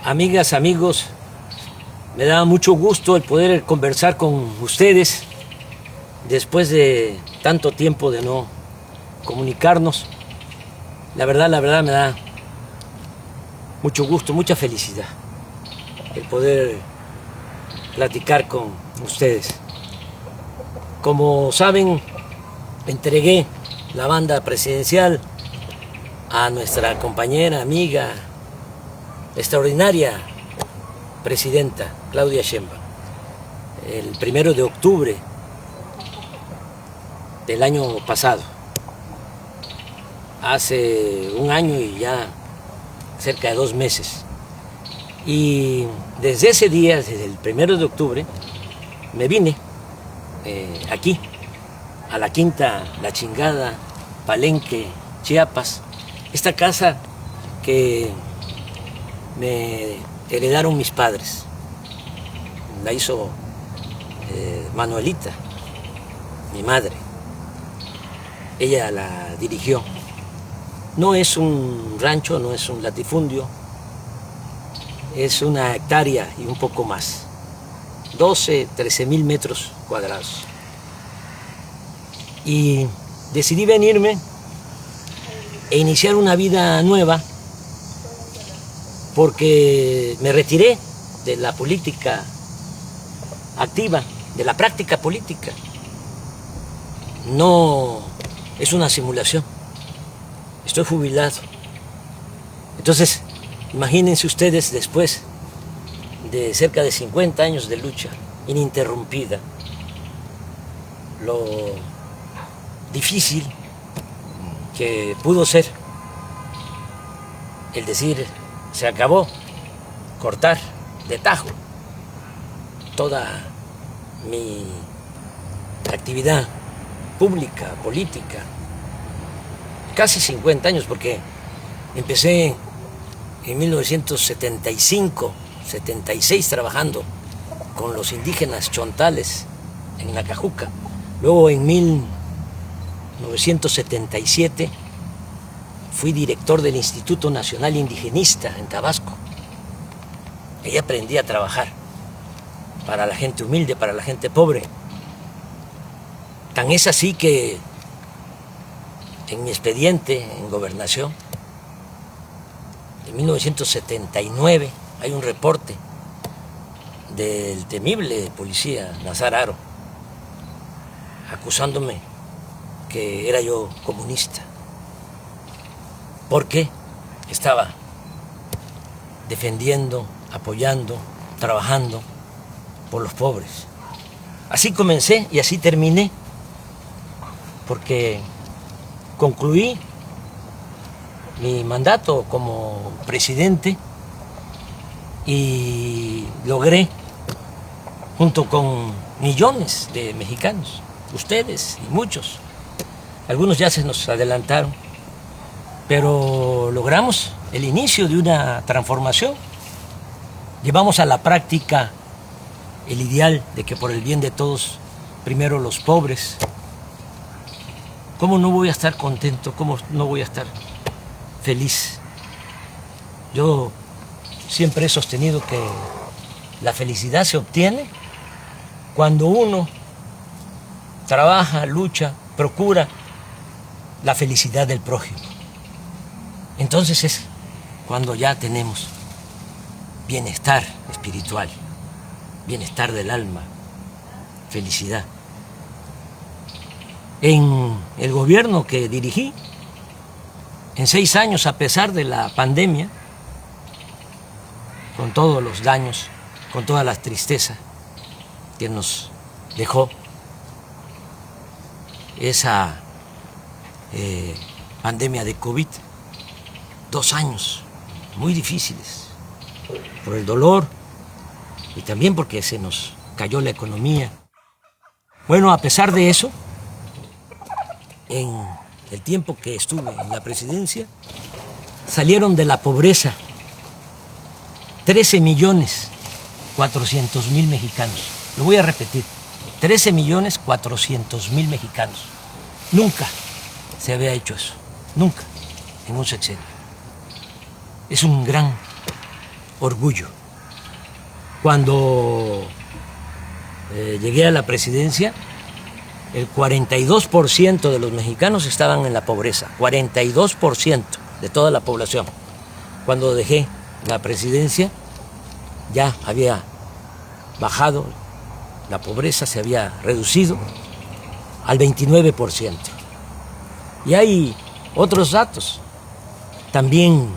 Amigas, amigos, me da mucho gusto el poder conversar con ustedes después de tanto tiempo de no comunicarnos. La verdad me da mucho gusto, mucha felicidad el poder platicar con ustedes. Como saben, entregué la banda presidencial a nuestra compañera, amiga, extraordinaria presidenta Claudia Sheinbaum el 1 de octubre del año pasado. Hace un año y ya cerca de 2 meses. Y desde ese día, desde el 1 de octubre, me vine aquí, a la Quinta La Chingada, Palenque, Chiapas. Esta casa que me heredaron mis padres. La hizo Manuelita, mi madre. Ella la dirigió. No es un rancho, no es un latifundio, es una hectárea y un poco más. 13,000 metros cuadrados. Y decidí venirme e iniciar una vida nueva porque me retiré de la política activa, de la práctica política. No es una simulación. Estoy jubilado. Entonces, imagínense ustedes después de cerca de 50 años de lucha ininterrumpida, lo difícil que pudo ser el decir, se acabó, cortar de tajo toda mi actividad pública, política, casi 50 años, porque empecé en 1975, 76 trabajando con los indígenas chontales en Nacajuca. Luego en 1977 fui director del Instituto Nacional Indigenista en Tabasco. Ahí aprendí a trabajar para la gente humilde, para la gente pobre. Tan es así que en mi expediente en Gobernación, en 1979, hay un reporte del temible policía Nazar Haro acusándome que era yo comunista, porque estaba defendiendo, apoyando, trabajando por los pobres. Así comencé y así terminé, porque concluí mi mandato como presidente y logré, junto con millones de mexicanos, ustedes y muchos, algunos ya se nos adelantaron, pero logramos el inicio de una transformación. Llevamos a la práctica el ideal de que por el bien de todos, primero los pobres. ¿Cómo no voy a estar contento? ¿Cómo no voy a estar feliz? Yo siempre he sostenido que la felicidad se obtiene cuando uno trabaja, lucha, procura la felicidad del prójimo. Entonces es cuando ya tenemos bienestar espiritual, bienestar del alma, felicidad. En el gobierno que dirigí, en 6 años, a pesar de la pandemia, con todos los daños, con toda la tristeza que nos dejó esa pandemia de COVID, 2 años muy difíciles, por el dolor y también porque se nos cayó la economía. Bueno, a pesar de eso, en el tiempo que estuve en la presidencia, salieron de la pobreza 13,400,000 mexicanos. Lo voy a repetir, 13,400,000 mexicanos. Nunca se había hecho eso, nunca, en un sexenio. Es un gran orgullo. Cuando llegué a la presidencia, el 42% de los mexicanos estaban en la pobreza, 42% de toda la población. Cuando dejé la presidencia, ya había bajado, la pobreza se había reducido al 29%. Y hay otros datos. También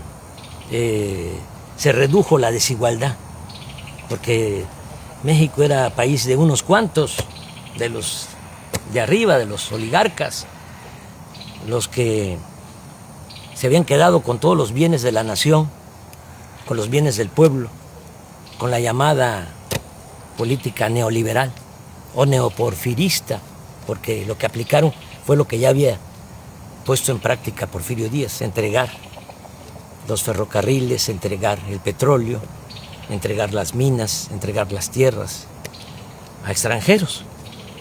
se redujo la desigualdad, porque México era país de unos cuantos, de los de arriba, de los oligarcas, los que se habían quedado con todos los bienes de la nación, con los bienes del pueblo, con la llamada política neoliberal o neoporfirista, porque lo que aplicaron fue lo que ya había puesto en práctica Porfirio Díaz: entregar los ferrocarriles, entregar el petróleo, entregar las minas, entregar las tierras a extranjeros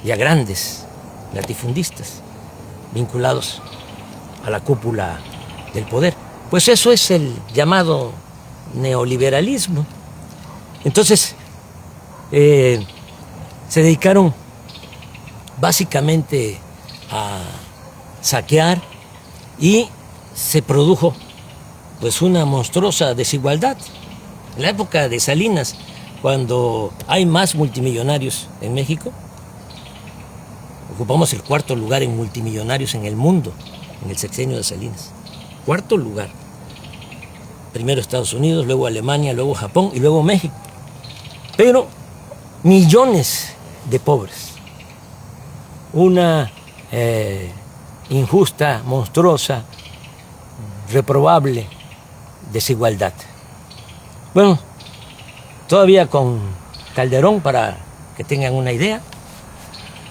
y a grandes latifundistas vinculados a la cúpula del poder. Pues eso es el llamado neoliberalismo. Entonces, se dedicaron básicamente a saquear y se produjo pues una monstruosa desigualdad. En la época de Salinas, cuando hay más multimillonarios en México, ocupamos el 4º lugar en multimillonarios en el mundo, en el sexenio de Salinas. 4º lugar. Primero Estados Unidos, luego Alemania, luego Japón y luego México. Pero millones de pobres. Una injusta, monstruosa, reprobable desigualdad. Bueno, todavía con Calderón, para que tengan una idea,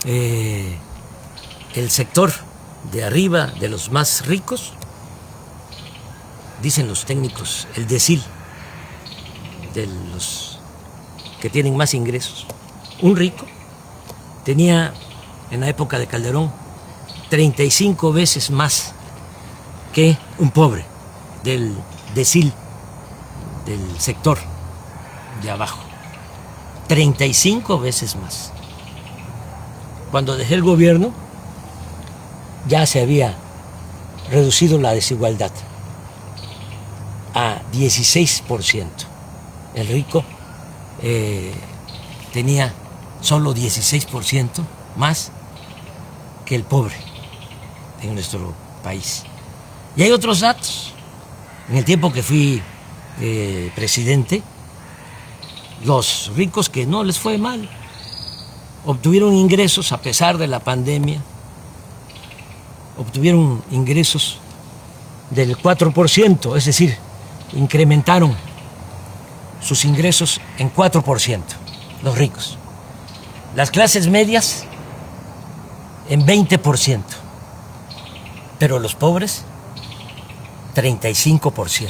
el sector de arriba, de los más ricos, dicen los técnicos, el decil de los que tienen más ingresos. Un rico tenía en la época de Calderón 35 veces más que un pobre del decil, del sector de abajo. 35 veces más. Cuando dejé el gobierno, ya se había reducido la desigualdad a 16%. El rico tenía solo 16% más que el pobre en nuestro país. Y hay otros datos. En el tiempo que fui presidente, los ricos que no les fue mal obtuvieron ingresos a pesar de la pandemia, obtuvieron ingresos del 4%, es decir, incrementaron sus ingresos en 4%, los ricos. Las clases medias en 20%, pero los pobres 35%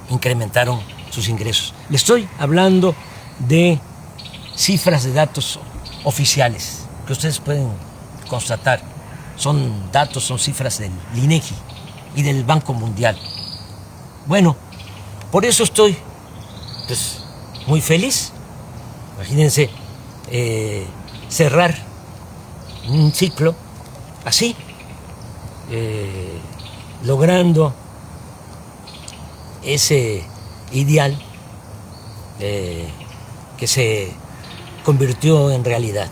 incrementaron sus ingresos. Le estoy hablando de cifras de datos oficiales que ustedes pueden constatar. Son datos, son cifras del INEGI y del Banco Mundial. Bueno, por eso estoy pues muy feliz. Imagínense cerrar un ciclo así, logrando ese ideal que se convirtió en realidad.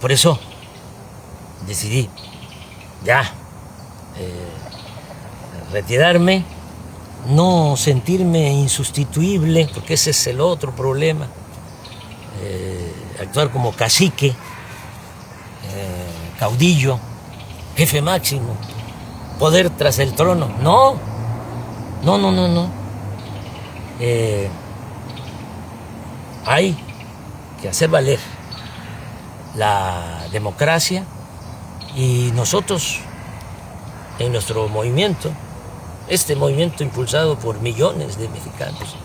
Por eso decidí ya retirarme, no sentirme insustituible, porque ese es el otro problema, actuar como cacique, caudillo, jefe máximo, poder tras el trono. No. Hay que hacer valer la democracia, y nosotros en nuestro movimiento, este movimiento impulsado por millones de mexicanos,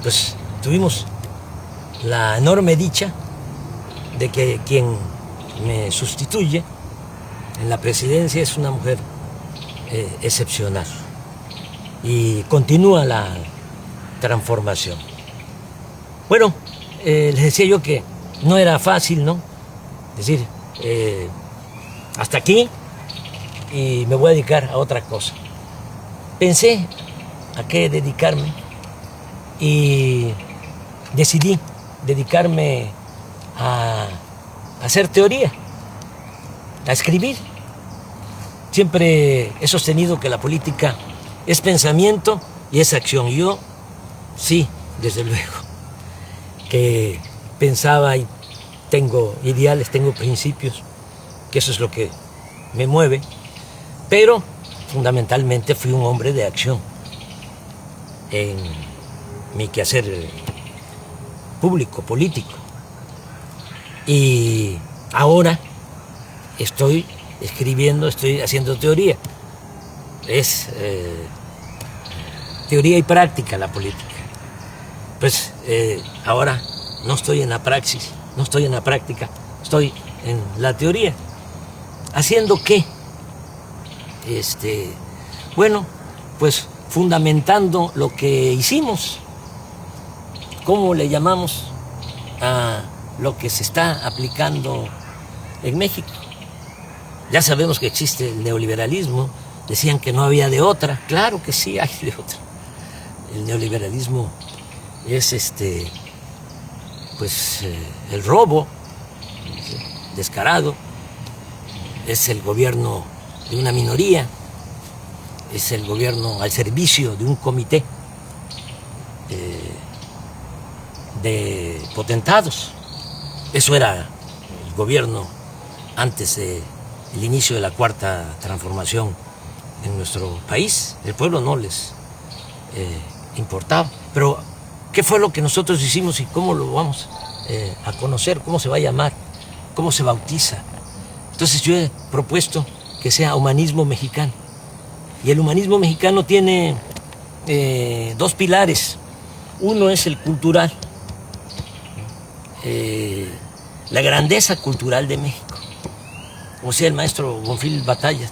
pues tuvimos la enorme dicha de que quien me sustituye en la presidencia es una mujer excepcional, y continúa la transformación. Bueno, les decía yo que no era fácil, ¿no? Es decir, hasta aquí y me voy a dedicar a otra cosa. Pensé a qué dedicarme y decidí dedicarme a hacer teoría, a escribir. Siempre he sostenido que la política es pensamiento y es acción. Y yo, sí, desde luego, que pensaba y tengo ideales, tengo principios, que eso es lo que me mueve, pero fundamentalmente fui un hombre de acción en mi quehacer público, político. Y ahora estoy escribiendo, estoy haciendo teoría. Es teoría y práctica la política. Pues ahora no estoy en la praxis, no estoy en la práctica, estoy en la teoría. ¿Haciendo qué? Bueno, pues fundamentando lo que hicimos. ¿Cómo le llamamos a lo que se está aplicando en México? Ya sabemos que existe el neoliberalismo, decían que no había de otra, claro que sí hay de otra. El neoliberalismo es el robo descarado, es el gobierno de una minoría, es el gobierno al servicio de un comité de potentados. Eso era el gobierno antes del inicio de la cuarta transformación en nuestro país. El pueblo no les importaba. Pero, ¿qué fue lo que nosotros hicimos y cómo lo vamos a conocer? ¿Cómo se va a llamar? ¿Cómo se bautiza? Entonces yo he propuesto que sea humanismo mexicano. Y el humanismo mexicano tiene dos pilares. Uno es el cultural, la grandeza cultural de México. Como decía el maestro Bonfil Batalla,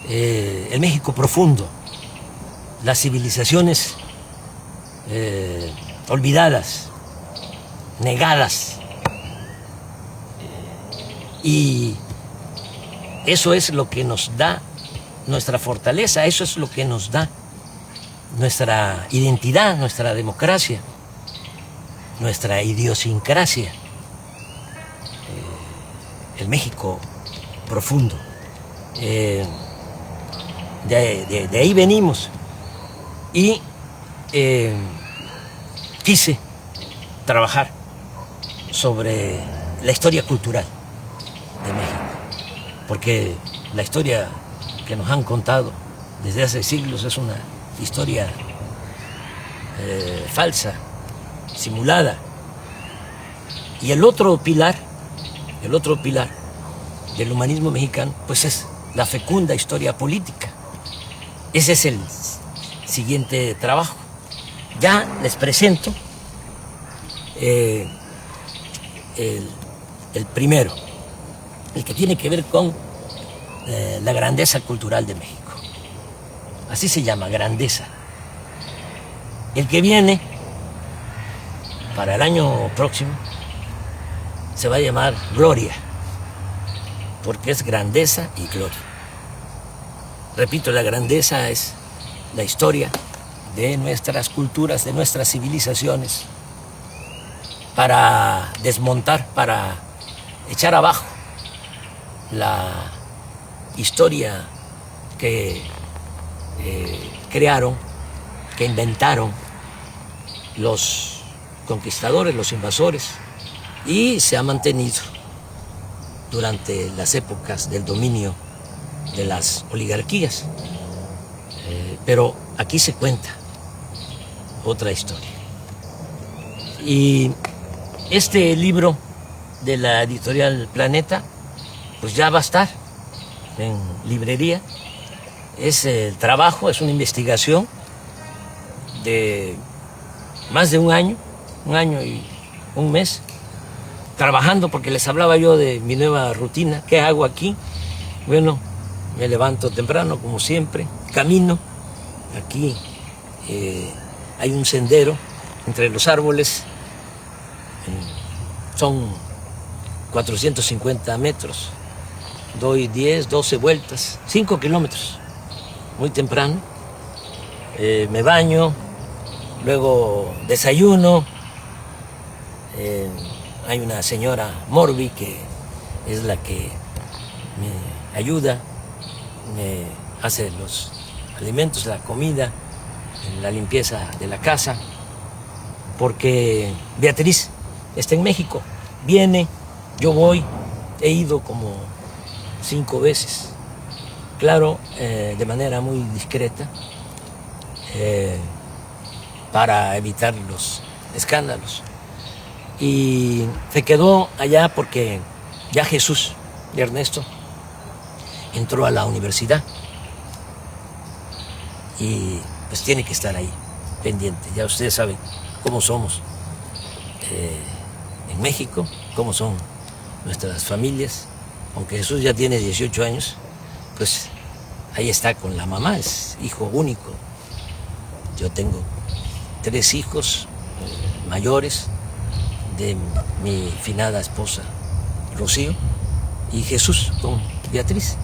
el México profundo, las civilizaciones olvidadas, negadas. Y eso es lo que nos da nuestra fortaleza, eso es lo que nos da nuestra identidad, nuestra democracia, nuestra idiosincrasia. El México profundo. De ahí venimos. Y quise trabajar sobre la historia cultural de México, porque la historia que nos han contado desde hace siglos es una historia falsa, simulada. Y el otro pilar del humanismo mexicano, pues es la fecunda historia política. Ese es el siguiente trabajo. Ya les presento el primero, el que tiene que ver con la grandeza cultural de México. Así se llama, grandeza. El que viene para el año próximo se va a llamar gloria, porque es grandeza y gloria. Repito, la grandeza es la historia de nuestras culturas, de nuestras civilizaciones, para desmontar, para echar abajo la historia que crearon, que inventaron los conquistadores, los invasores, y se ha mantenido durante las épocas del dominio de las oligarquías. Pero aquí se cuenta otra historia. Y este libro de la editorial Planeta, pues ya va a estar en librería. Es el trabajo, es una investigación de más de un año y un mes, trabajando, porque les hablaba yo de mi nueva rutina. ¿Qué hago aquí? Bueno, me levanto temprano, como siempre, camino aquí hay un sendero entre los árboles, son 450 metros, doy 10, 12 vueltas, 5 kilómetros, muy temprano, me baño, luego desayuno, hay una señora Morbi que es la que me ayuda, me hace los alimentos, la comida, la limpieza de la casa, porque Beatriz está en México, viene, yo voy, he ido como 5 veces, claro, de manera muy discreta, para evitar los escándalos. Y se quedó allá porque ya Jesús y Ernesto entró a la universidad y pues tiene que estar ahí, pendiente. Ya ustedes saben cómo somos en México, cómo son nuestras familias. Aunque Jesús ya tiene 18 años, pues ahí está con la mamá, es hijo único. Yo tengo 3 hijos mayores de mi finada esposa Rocío y Jesús con Beatriz.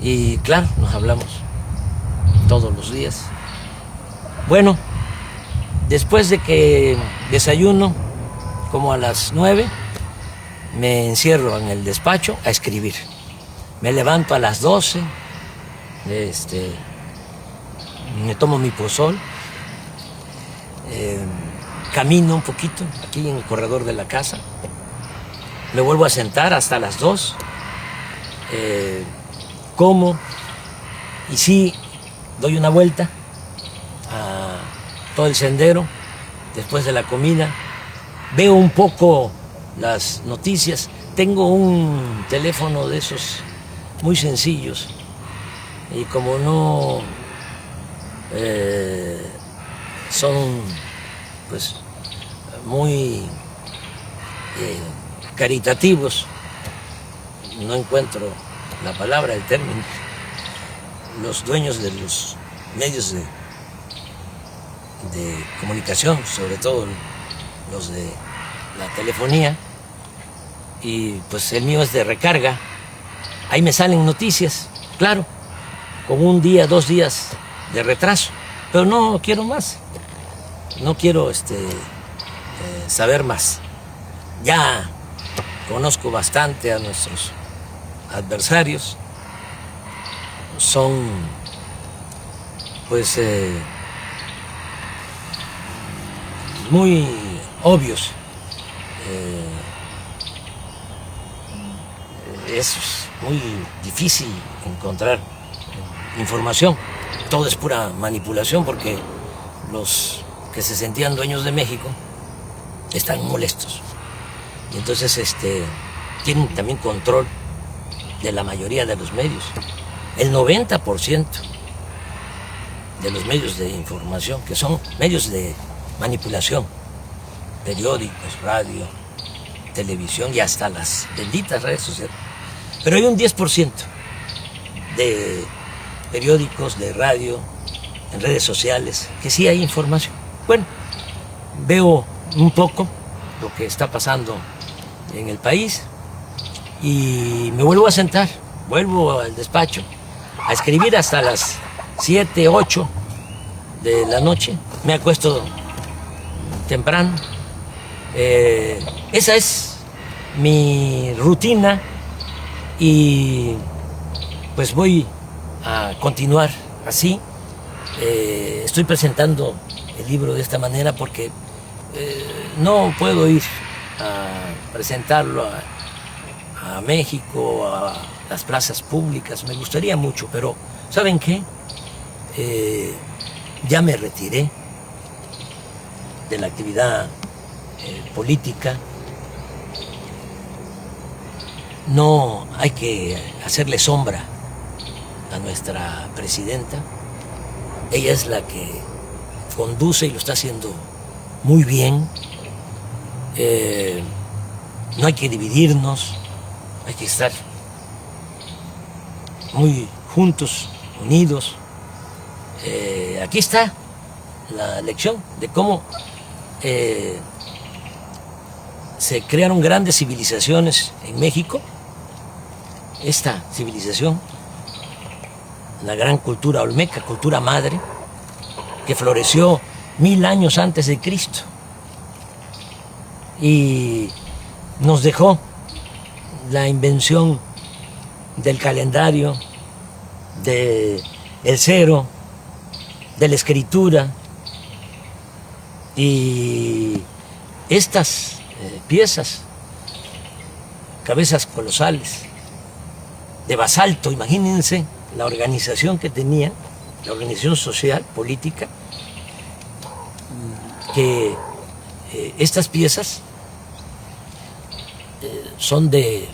Y claro, nos hablamos todos los días. Bueno, después de que desayuno, como a las 9, me encierro en el despacho a escribir. Me levanto a las 12, me tomo mi pozol, camino un poquito aquí en el corredor de la casa, me vuelvo a sentar hasta las 2, como y sí doy una vuelta a todo el sendero después de la comida, veo un poco las noticias, tengo un teléfono de esos muy sencillos y como no son pues muy caritativos, no encuentro la palabra, el término, los dueños de los medios de comunicación, sobre todo los de la telefonía, y pues el mío es de recarga, ahí me salen noticias, claro, con 1 día, 2 días de retraso, pero no quiero más, no quiero saber más. Ya conozco bastante a nuestros adversarios, son pues muy obvios. Es muy difícil encontrar información, todo es pura manipulación porque los que se sentían dueños de México están molestos y entonces tienen también control de la mayoría de los medios. El 90% de los medios de información, que son medios de manipulación, periódicos, radio, televisión y hasta las benditas redes sociales. Pero hay un 10% de periódicos, de radio, en redes sociales, que sí hay información. Bueno, veo un poco lo que está pasando en el país y me vuelvo a sentar, vuelvo al despacho a escribir hasta las 7, 8 de la noche. Me acuesto temprano. Esa es mi rutina y pues voy a continuar así. Estoy presentando el libro de esta manera porque no puedo ir a presentarlo a México, a las plazas públicas. Me gustaría mucho, pero ¿saben qué? Ya me retiré de la actividad política. No hay que hacerle sombra a nuestra presidenta. Ella es la que conduce y lo está haciendo muy bien. No hay que dividirnos, hay que estar muy juntos, unidos. aquí está la lección de cómo se crearon grandes civilizaciones en México. Esta civilización, la gran cultura olmeca, cultura madre, que floreció 1000 años antes de Cristo y nos dejó la invención del calendario, del cero, de la escritura, y estas piezas, cabezas colosales de basalto, imagínense la organización que tenía, la organización social, política, que estas piezas son de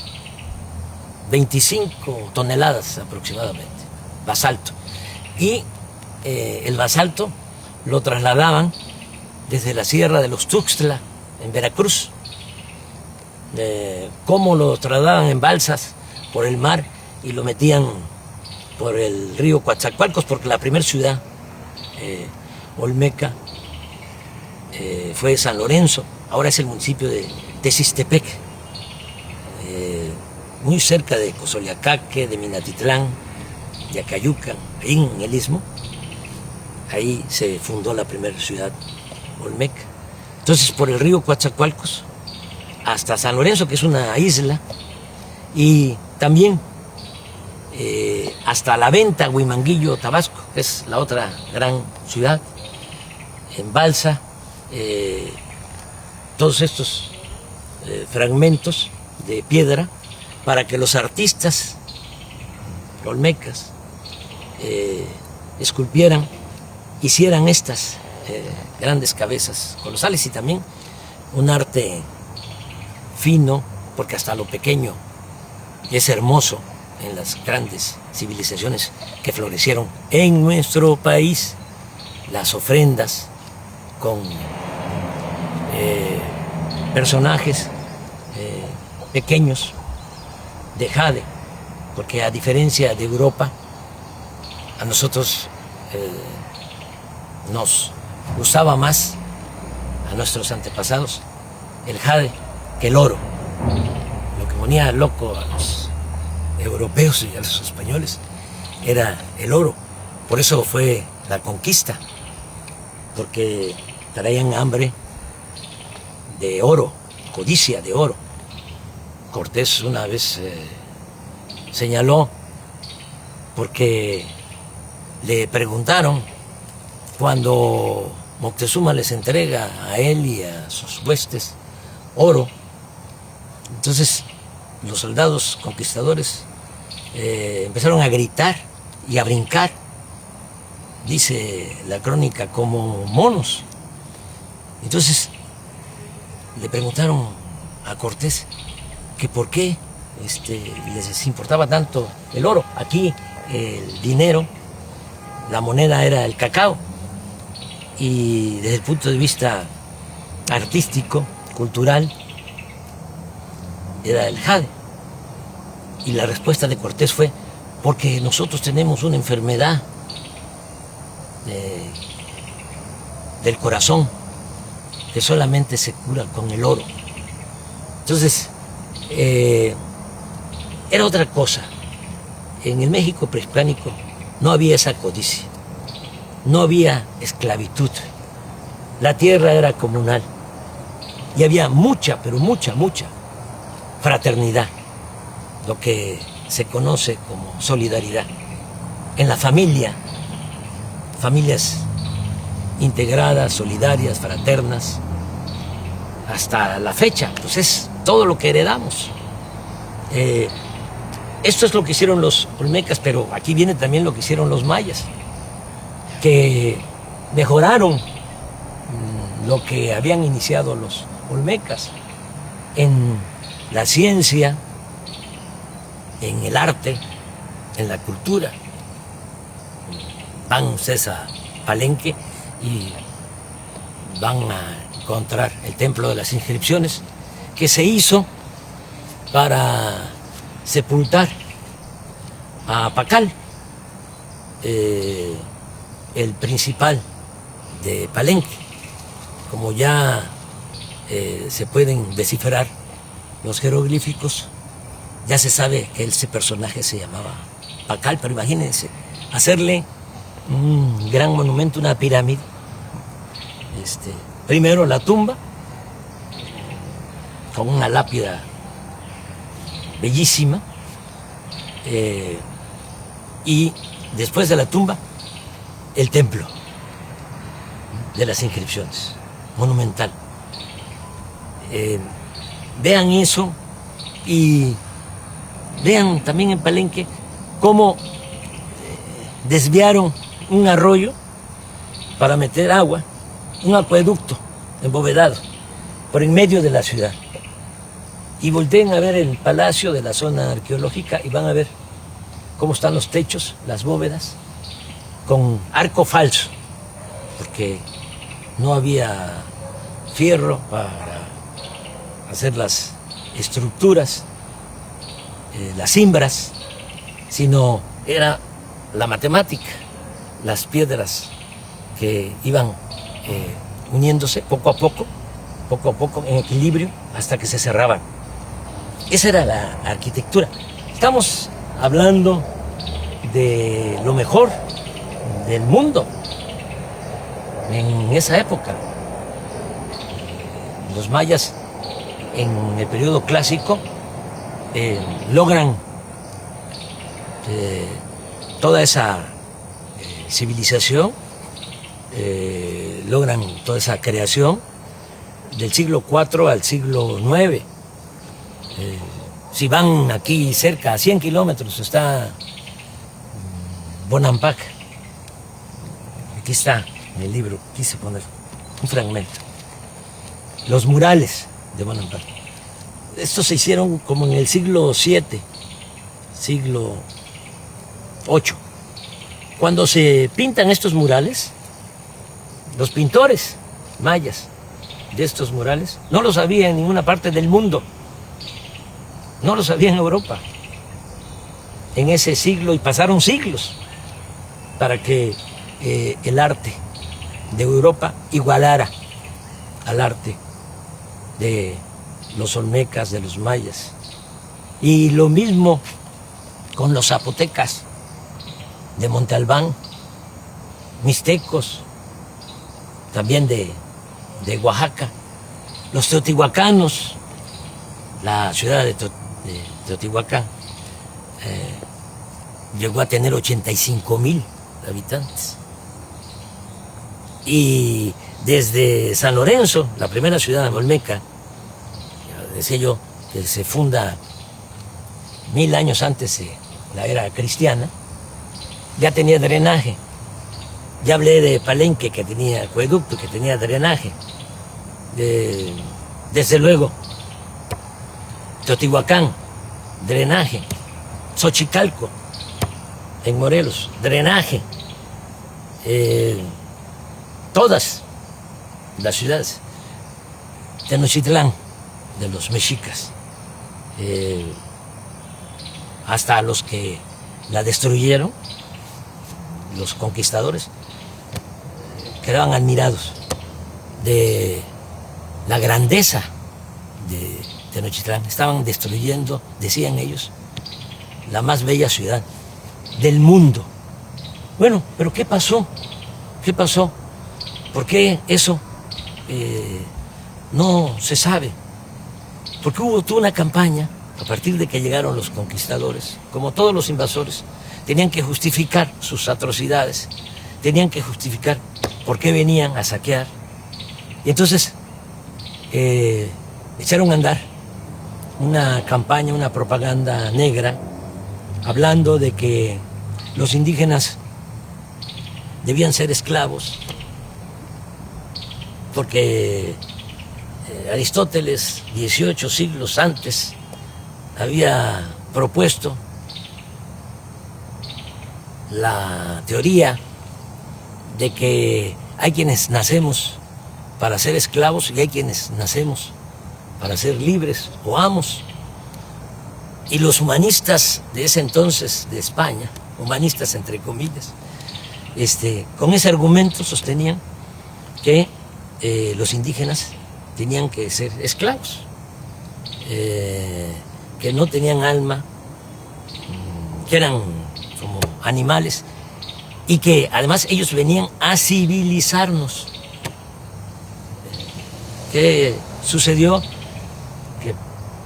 25 toneladas aproximadamente, basalto. Y el basalto lo trasladaban desde la Sierra de los Tuxtla, en Veracruz. Cómo lo trasladaban en balsas por el mar y lo metían por el río Coatzacoalcos, porque la primera ciudad olmeca fue San Lorenzo, ahora es el municipio de Texistepec, muy cerca de Cozoleacaque, de Minatitlán, de Acayucan, ahí en el Istmo. Ahí se fundó la primera ciudad olmeca. Entonces, por el río Coatzacoalcos hasta San Lorenzo, que es una isla, y también hasta La Venta, Huimanguillo, Tabasco, que es la otra gran ciudad, en balsa. Todos estos fragmentos de piedra para que los artistas olmecas esculpieran, hicieran estas grandes cabezas colosales, y también un arte fino, porque hasta lo pequeño es hermoso en las grandes civilizaciones que florecieron en nuestro país. Las ofrendas con personajes pequeños de jade, porque a diferencia de Europa, a nosotros nos gustaba más, a nuestros antepasados, el jade que el oro. Lo que ponía loco a los europeos y a los españoles era el oro. Por eso fue la conquista, porque traían hambre de oro, codicia de oro. Cortés una vez señaló, porque le preguntaron cuando Moctezuma les entrega a él y a sus huestes oro. Entonces los soldados conquistadores empezaron a gritar y a brincar, dice la crónica, como monos. Entonces le preguntaron a Cortés que por qué les importaba tanto el oro. Aquí el dinero, la moneda era el cacao, y desde el punto de vista artístico, cultural, era el jade. Y la respuesta de Cortés fue: porque nosotros tenemos una enfermedad del corazón que solamente se cura con el oro. Entonces, era otra cosa. En el México prehispánico no había esa codicia, no había esclavitud, la tierra era comunal y había mucha, pero mucha fraternidad, lo que se conoce como solidaridad. En la familia, familias integradas, solidarias, fraternas, hasta la fecha, pues es todo lo que heredamos. Esto es lo que hicieron los olmecas, pero aquí viene también lo que hicieron los mayas, que mejoraron lo que habían iniciado los olmecas en la ciencia, en el arte, en la cultura. Van ustedes a Palenque y van a encontrar el Templo de las Inscripciones, que se hizo para sepultar a Pacal, el principal de Palenque. Como ya se pueden descifrar los jeroglíficos, ya se sabe que ese personaje se llamaba Pacal, pero imagínense, hacerle un gran monumento, una pirámide. Primero la tumba, con una lápida bellísima, y después de la tumba, el templo de las inscripciones, monumental. Vean eso y vean también en Palenque cómo desviaron un arroyo para meter agua, un acueducto embovedado por en medio de la ciudad. Y volteen a ver el palacio de la zona arqueológica y van a ver cómo están los techos, las bóvedas, con arco falso, porque no había fierro para hacer las estructuras, las cimbras, sino era la matemática, las piedras que iban uniéndose poco a poco, en equilibrio, hasta que se cerraban. Esa era la arquitectura. Estamos hablando de lo mejor del mundo en esa época. Los mayas en el periodo clásico logran toda esa civilización, logran toda esa creación del siglo IV al siglo IX. Si van aquí cerca, a 100 kilómetros, está Bonampak. Aquí está en el libro, quise poner un fragmento. Los murales de Bonampak. Estos se hicieron como en el siglo VII, siglo VIII. Cuando se pintan estos murales, los pintores mayas de estos murales no los había en ninguna parte del mundo. No lo sabía en Europa en ese siglo, y pasaron siglos para que el arte de Europa igualara al arte de los olmecas, de los mayas. Y lo mismo con los zapotecas de Monte Albán, mixtecos, también de Oaxaca, los teotihuacanos, la ciudad de Teotihuacán llegó a tener 85,000 habitantes. Y desde San Lorenzo, la primera ciudad olmeca, decía yo, que se funda 1000 años antes de la era cristiana, ya tenía drenaje. Ya hablé de Palenque, que tenía acueducto, que tenía drenaje. Desde luego, Teotihuacán, drenaje. Xochicalco, en Morelos, drenaje. Todas las ciudades. Tenochtitlán, de los mexicas, hasta los que la destruyeron, los conquistadores, quedaban admirados de la grandeza de Tenochtitlán. Estaban destruyendo, decían ellos, la más bella ciudad del mundo. Bueno, pero ¿qué pasó? ¿Qué pasó? ¿Por qué eso no se sabe? Porque hubo toda una campaña, a partir de que llegaron los conquistadores, como todos los invasores, tenían que justificar sus atrocidades, tenían que justificar por qué venían a saquear. Y entonces echaron a andar una campaña, una propaganda negra, hablando de que los indígenas debían ser esclavos, porque Aristóteles, 18 siglos antes, había propuesto la teoría de que hay quienes nacemos para ser esclavos y hay quienes nacemos para ser libres o amos. Y los humanistas de ese entonces de España, humanistas entre comillas, con ese argumento sostenían que los indígenas tenían que ser esclavos, que no tenían alma, que eran como animales y que además ellos venían a civilizarnos. ¿Qué sucedió? Que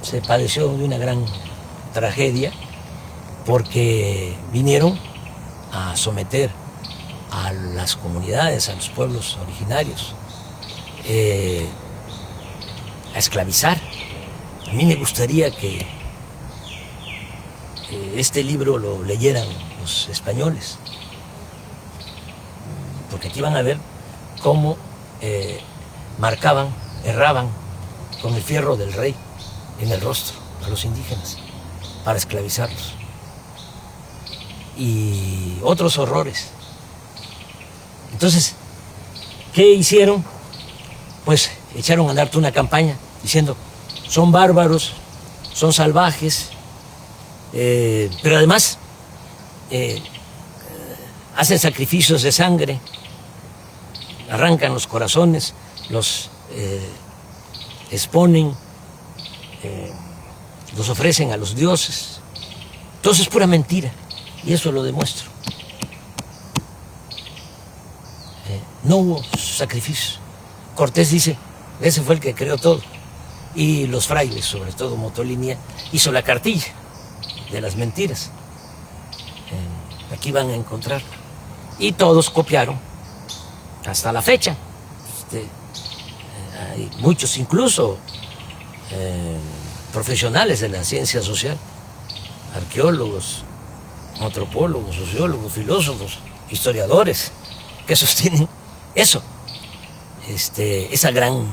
se padeció de una gran tragedia porque vinieron a someter a las comunidades, a los pueblos originarios, a esclavizar. A mí me gustaría que este libro lo leyeran los españoles, porque aquí van a ver cómo marcaban, erraban con el fierro del rey en el rostro a los indígenas para esclavizarlos. Y otros horrores. Entonces, ¿qué hicieron? Pues echaron a andar toda una campaña diciendo, son bárbaros, son salvajes, pero además hacen sacrificios de sangre, arrancan los corazones, los exponen, los ofrecen a los dioses. Entonces es pura mentira, y eso lo demuestro. No hubo sacrificio. Cortés dice, ese fue el que creó todo. Y los frailes, sobre todo Motolinía, hizo la cartilla de las mentiras. Aquí van a encontrarlo. Y todos copiaron hasta la fecha. Hay muchos, incluso profesionales de la ciencia social, arqueólogos, antropólogos, sociólogos, filósofos, historiadores, que sostienen eso, esa gran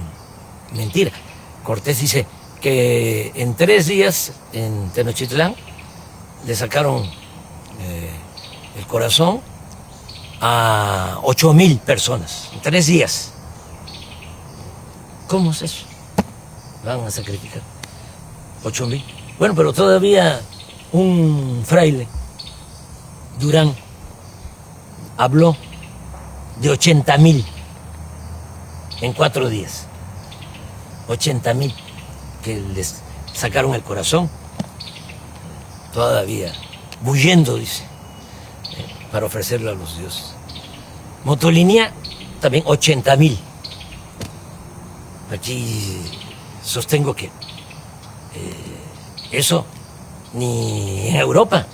mentira. Cortés dice que en 3 días en Tenochtitlán le sacaron el corazón a 8,000 personas, en 3 días. ¿Cómo es eso? Van a sacrificar 8,000. Bueno, pero todavía un fraile, Durán, habló de 80,000 en 4 días. 80,000 que les sacaron el corazón, todavía bullendo, dice, para ofrecerlo a los dioses. Motolinía, también 80,000. Aquí sostengo que eso ni en Europa,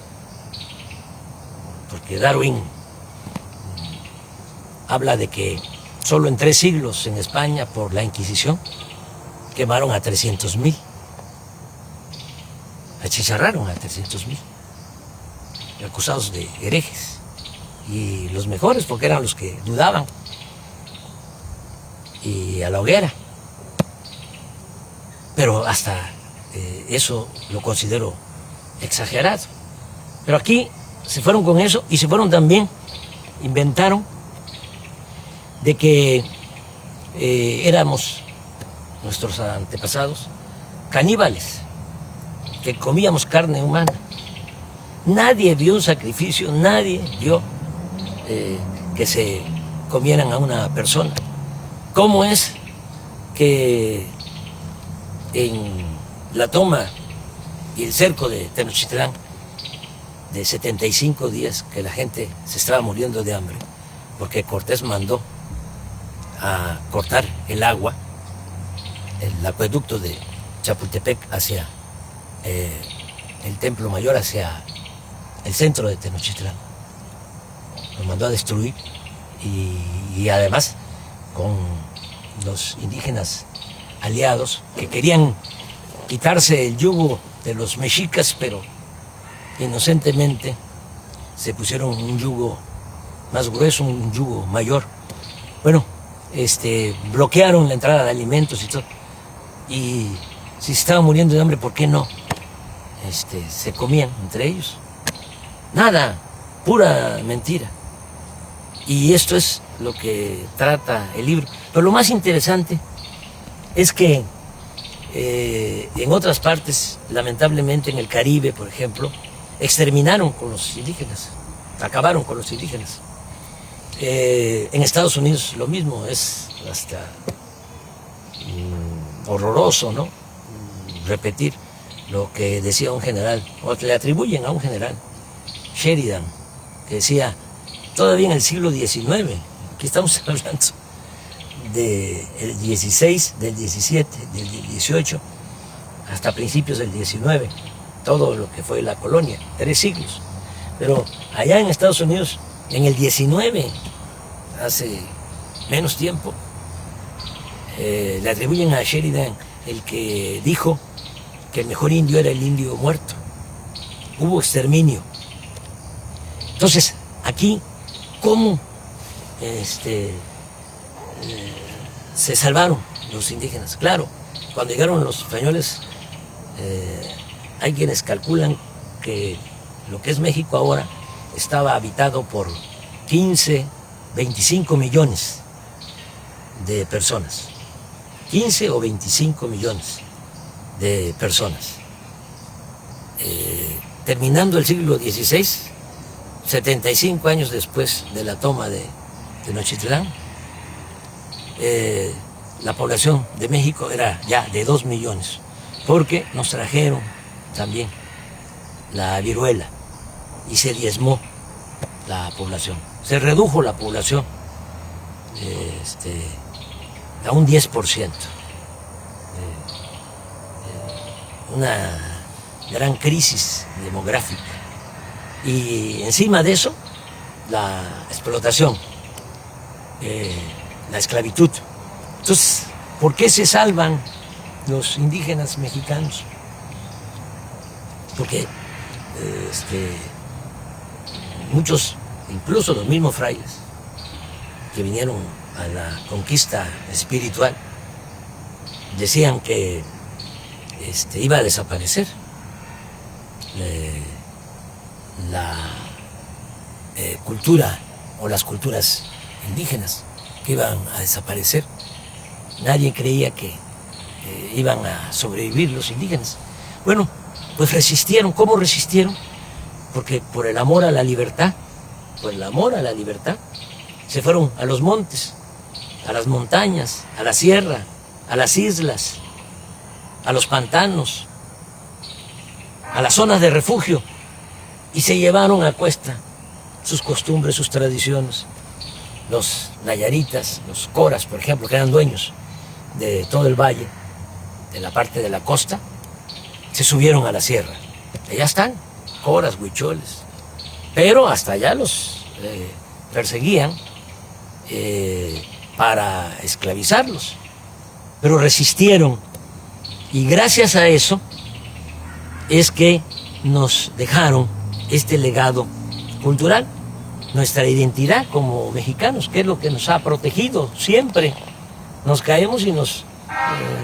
porque Darwin habla de que solo en 3 siglos en España, por la Inquisición, quemaron a 300,000. Achicharraron a 300,000, acusados de herejes. Y los mejores, porque eran los que dudaban. Y a la hoguera. Pero hasta eso lo considero exagerado. Pero aquí se fueron con eso y se fueron también, inventaron de que éramos, nuestros antepasados, caníbales, que comíamos carne humana. Nadie vio un sacrificio, nadie vio que se comieran a una persona. ¿Cómo es que en la toma y el cerco de Tenochtitlán, de 75 días que la gente se estaba muriendo de hambre, porque Cortés mandó a cortar el agua, el acueducto de Chapultepec hacia el Templo Mayor, hacia el centro de Tenochtitlán? Lo mandó a destruir y además con los indígenas aliados que querían quitarse el yugo de los mexicas, pero inocentemente se pusieron un yugo más grueso, un yugo mayor. Bueno, bloquearon la entrada de alimentos y todo. Y si se estaban muriendo de hambre, ¿por qué no? Se comían entre ellos. Nada, pura mentira. Y esto es lo que trata el libro. Pero lo más interesante es que en otras partes, lamentablemente en el Caribe, por ejemplo, exterminaron con los indígenas, acabaron con los indígenas. En Estados Unidos lo mismo, es hasta horroroso, ¿no? Repetir lo que decía un general, o le atribuyen a un general, Sheridan, que decía, todavía en el siglo XIX, aquí estamos hablando del XVI, del XVII, del XVIII, hasta principios del XIX, todo lo que fue la colonia, 3 siglos. Pero allá en Estados Unidos, en el XIX, hace menos tiempo, le atribuyen a Sheridan el que dijo que el mejor indio era el indio muerto. Hubo exterminio. Entonces, aquí, ¿cómo se salvaron los indígenas? Claro, cuando llegaron los españoles, hay quienes calculan que lo que es México ahora estaba habitado por 15, 25 millones de personas. 15 o 25 millones de personas. Terminando el siglo XVI, 75 años después de la toma de Tenochtitlán, la población de México era ya de 2 millones, porque nos trajeron también la viruela y se diezmó la población. Se redujo la población a un 10%. Una gran crisis demográfica. Y encima de eso, la explotación, la esclavitud. Entonces, ¿por qué se salvan los indígenas mexicanos? Porque muchos, incluso los mismos frailes, que vinieron a la conquista espiritual, decían que iba a desaparecer la cultura o las culturas indígenas, que iban a desaparecer. Nadie creía que iban a sobrevivir los indígenas. Bueno, pues resistieron. ¿Cómo resistieron? Porque por el amor a la libertad, por el amor a la libertad, se fueron a los montes, a las montañas, a la sierra, a las islas, a los pantanos, a las zonas de refugio, y se llevaron a cuesta sus costumbres, sus tradiciones. Los nayaritas, los coras, por ejemplo, que eran dueños de todo el valle, de la parte de la costa, se subieron a la sierra. Allá están, coras, huicholes, pero hasta allá los perseguían para esclavizarlos, pero resistieron, y gracias a eso es que nos dejaron este legado cultural, nuestra identidad como mexicanos, que es lo que nos ha protegido siempre. Nos caemos y nos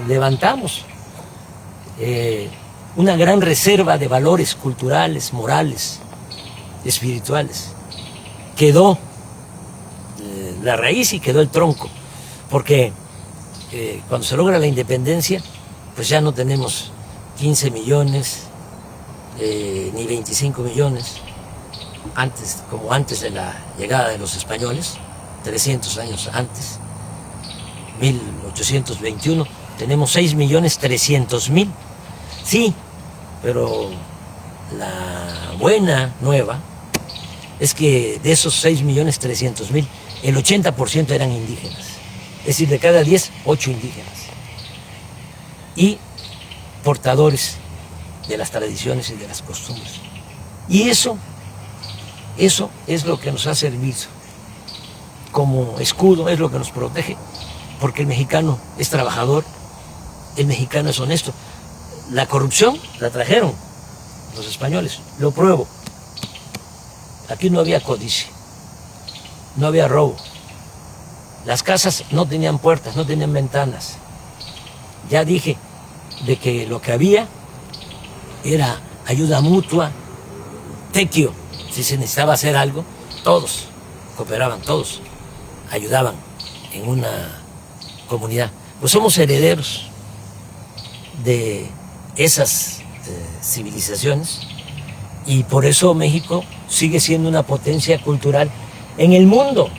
levantamos. Una gran reserva de valores culturales, morales, espirituales. Quedó la raíz y quedó el tronco, porque cuando se logra la independencia, pues ya no tenemos 15 millones, ni 25 millones, como antes de la llegada de los españoles, 300 años antes, 1821, tenemos 6.300.000. Sí, pero la buena nueva es que de esos 6.300.000, el 80% eran indígenas. Es decir, de cada 10, 8 indígenas. Y portadores de las tradiciones y de las costumbres. Y eso es lo que nos ha servido como escudo, es lo que nos protege, porque el mexicano es trabajador, el mexicano es honesto. La corrupción la trajeron los españoles, lo pruebo. Aquí no había codicia, no había robo. Las casas no tenían puertas, no tenían ventanas. Ya dije de que lo que había era ayuda mutua, tequio. Si se necesitaba hacer algo, todos cooperaban, todos ayudaban en una comunidad. Pues somos herederos de esas civilizaciones, y por eso México sigue siendo una potencia cultural en el mundo.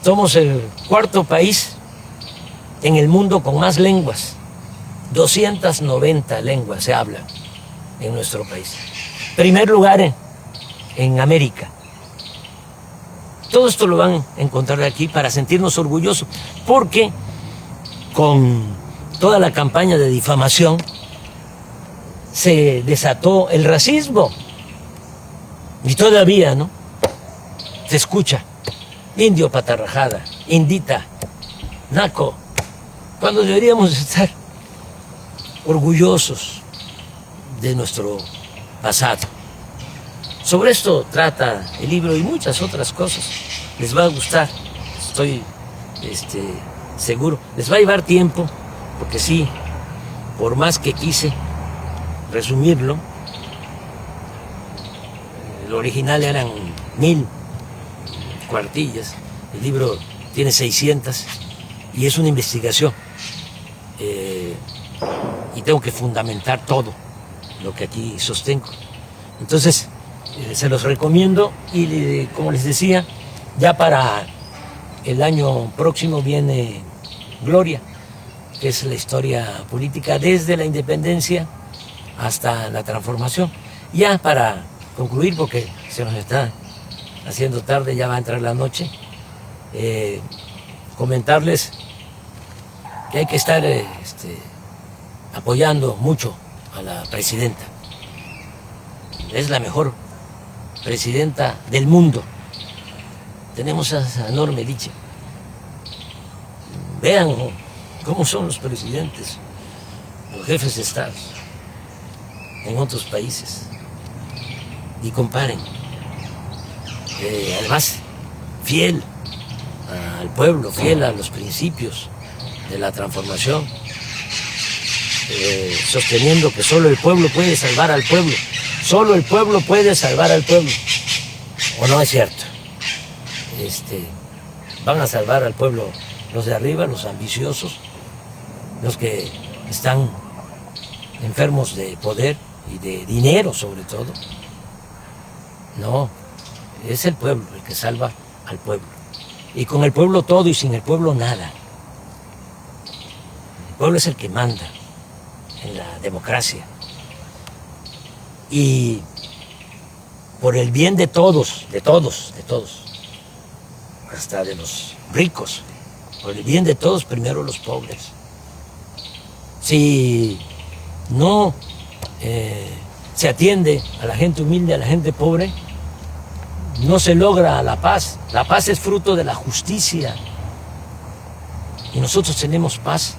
Somos el cuarto país en el mundo con más lenguas. 290 lenguas se hablan en nuestro país. Primer lugar en América. Todo esto lo van a encontrar aquí para sentirnos orgullosos, porque con toda la campaña de difamación se desató el racismo. Y todavía, ¿no?, se escucha indio patarrajada, indita, naco, cuando deberíamos estar orgullosos de nuestro pasado. Sobre esto trata el libro y muchas otras cosas. Les va a gustar, estoy seguro. Les va a llevar tiempo, porque sí, por más que quise resumirlo, el original eran 1000 cuartillas, el libro tiene 600 y es una investigación. Y tengo que fundamentar todo lo que aquí sostengo. Entonces, se los recomiendo y, como les decía, ya para el año próximo viene Gloria, que es la historia política desde la independencia hasta la transformación. Ya para concluir, porque se nos está haciendo tarde, ya va a entrar la noche, comentarles que hay que estar apoyando mucho a la presidenta. Es la mejor presidenta del mundo. Tenemos esa enorme dicha. Vean cómo son los presidentes, los jefes de Estado en otros países y comparen. Además, fiel al pueblo, fiel a los principios de la transformación, sosteniendo que solo el pueblo puede salvar al pueblo. Solo el pueblo puede salvar al pueblo. ¿O no es cierto? Van a salvar al pueblo los de arriba, los ambiciosos, los que están enfermos de poder y de dinero sobre todo. No, es el pueblo el que salva al pueblo. Y con el pueblo todo y sin el pueblo nada. El pueblo es el que manda en la democracia. Y por el bien de todos, hasta de los ricos, por el bien de todos, primero los pobres. Si no se atiende a la gente humilde, a la gente pobre, no se logra la paz. La paz es fruto de la justicia. Y nosotros tenemos paz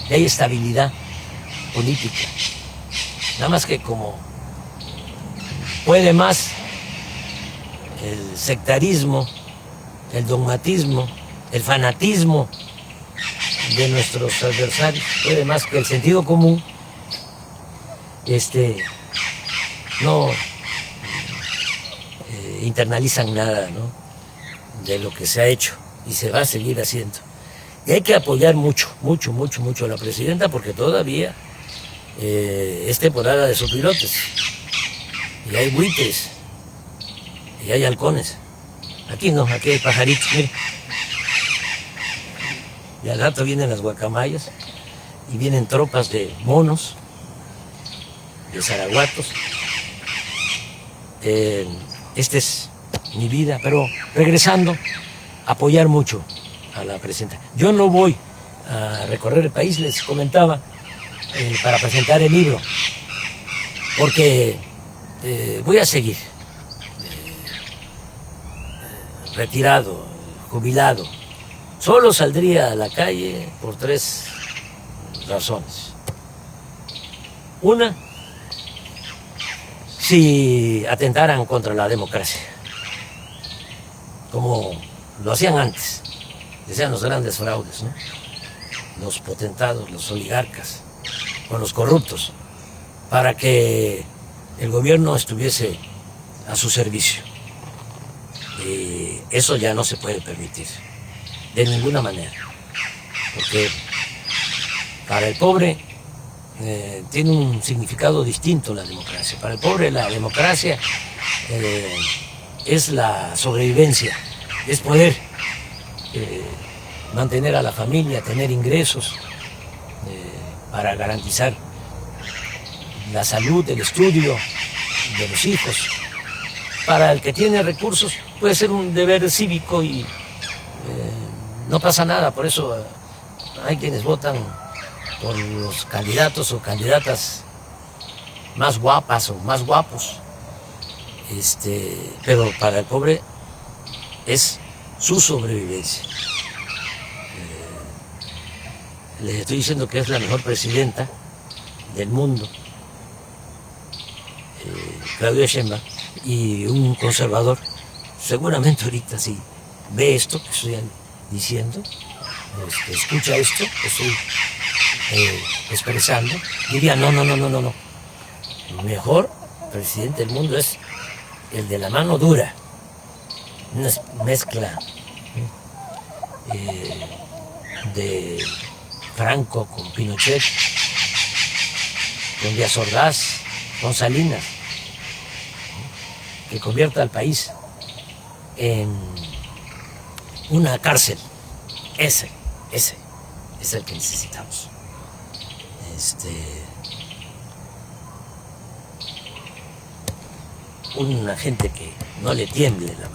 y hay estabilidad política. Nada más que como puede más el sectarismo, el dogmatismo, el fanatismo de nuestros adversarios, puede más que el sentido común, no internalizan nada, ¿no?, de lo que se ha hecho y se va a seguir haciendo. Y hay que apoyar mucho a la presidenta, porque todavía es temporada de sopilotes. Y hay buitres, y hay halcones. Aquí no, aquí hay pajaritos, mire. Y al rato vienen las guacamayas, y vienen tropas de monos, de zaraguatos. Esta es mi vida, pero regresando, apoyar mucho a la presidenta. Yo no voy a recorrer el país, les comentaba, para presentar el libro, porque voy a seguir retirado, jubilado. Solo saldría a la calle por 3 razones. Una, si atentaran contra la democracia, como lo hacían antes, decían los grandes fraudes, ¿no?, los potentados, los oligarcas, con los corruptos, para que el gobierno estuviese a su servicio. Y eso ya no se puede permitir, de ninguna manera, porque para el pobre tiene un significado distinto la democracia. Para el pobre la democracia es la sobrevivencia, es poder mantener a la familia, tener ingresos para garantizar la salud, el estudio de los hijos. Para el que tiene recursos puede ser un deber cívico y no pasa nada. Por eso hay quienes votan por los candidatos o candidatas más guapas o más guapos. Pero para el pobre es su sobrevivencia. Les estoy diciendo que es la mejor presidenta del mundo, Claudia Sheinbaum, y un conservador, seguramente ahorita sí ve esto que estoy diciendo, escucha esto que estoy expresando, diría no, mejor presidente del mundo es el de la mano dura, una mezcla de Franco con Pinochet, con Díaz Ordaz, con Salinas, que convierta al país en una cárcel. Ese es el que necesitamos. Una gente que no le tiemble la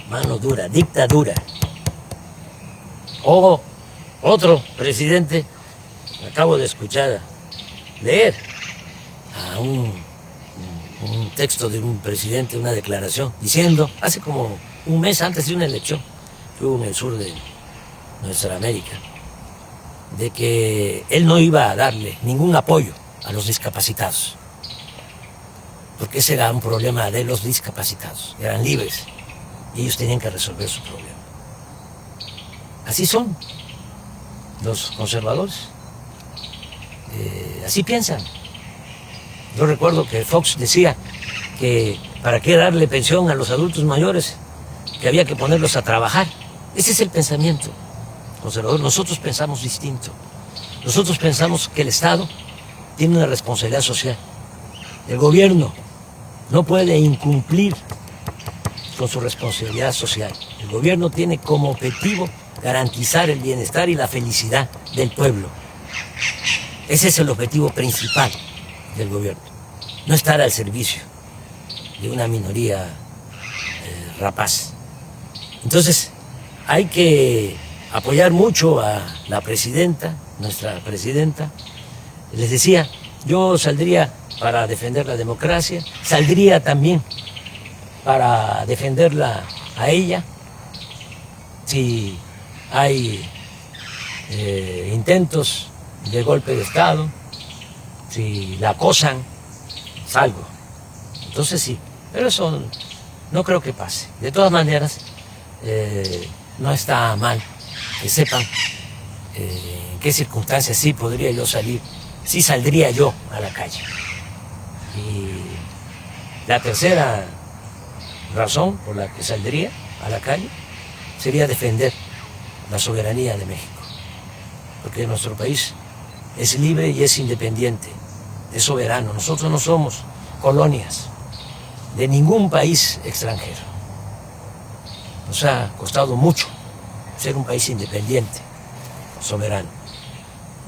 mano dura, dictadura. O otro presidente, acabo de escuchar, leer a un texto de un presidente, una declaración, diciendo, hace como un mes antes de una elección que hubo en el sur de nuestra América, de que él no iba a darle ningún apoyo a los discapacitados, porque ese era un problema de los discapacitados, eran libres y ellos tenían que resolver su problema. Así son los conservadores, así piensan. Yo recuerdo que Fox decía que para qué darle pensión a los adultos mayores, que había que ponerlos a trabajar. Ese es el pensamiento conservador. Nosotros pensamos distinto. Nosotros pensamos que el Estado tiene una responsabilidad social. El gobierno no puede incumplir con su responsabilidad social. El gobierno tiene como objetivo garantizar el bienestar y la felicidad del pueblo. Ese es el objetivo principal del gobierno. No estar al servicio de una minoría rapaz. Entonces, hay que apoyar mucho a la presidenta, nuestra presidenta. Les decía, yo saldría para defender la democracia, saldría también para defenderla a ella. Si hay intentos de golpe de Estado, si la acosan, salgo. Entonces sí, pero eso no creo que pase. De todas maneras, no está mal que sepan en qué circunstancias sí podría yo salir, sí saldría yo a la calle. Y la tercera razón por la que saldría a la calle sería defender la soberanía de México, porque nuestro país es libre y es independiente, es soberano. Nosotros no somos colonias de ningún país extranjero. Nos ha costado mucho ser un país independiente, soberano.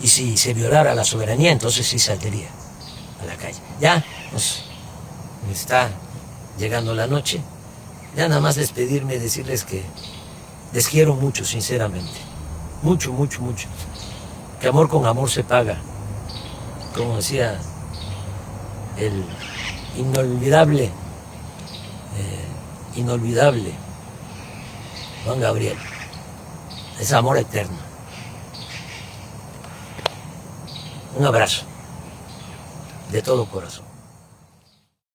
Y si se violara la soberanía, entonces sí saldría a la calle. Ya nos está llegando la noche. Ya nada más despedirme, decirles que les quiero mucho, sinceramente. Mucho, mucho, mucho. Que amor con amor se paga. Como decía el inolvidable Juan Gabriel. Es amor eterno. Un abrazo de todo corazón.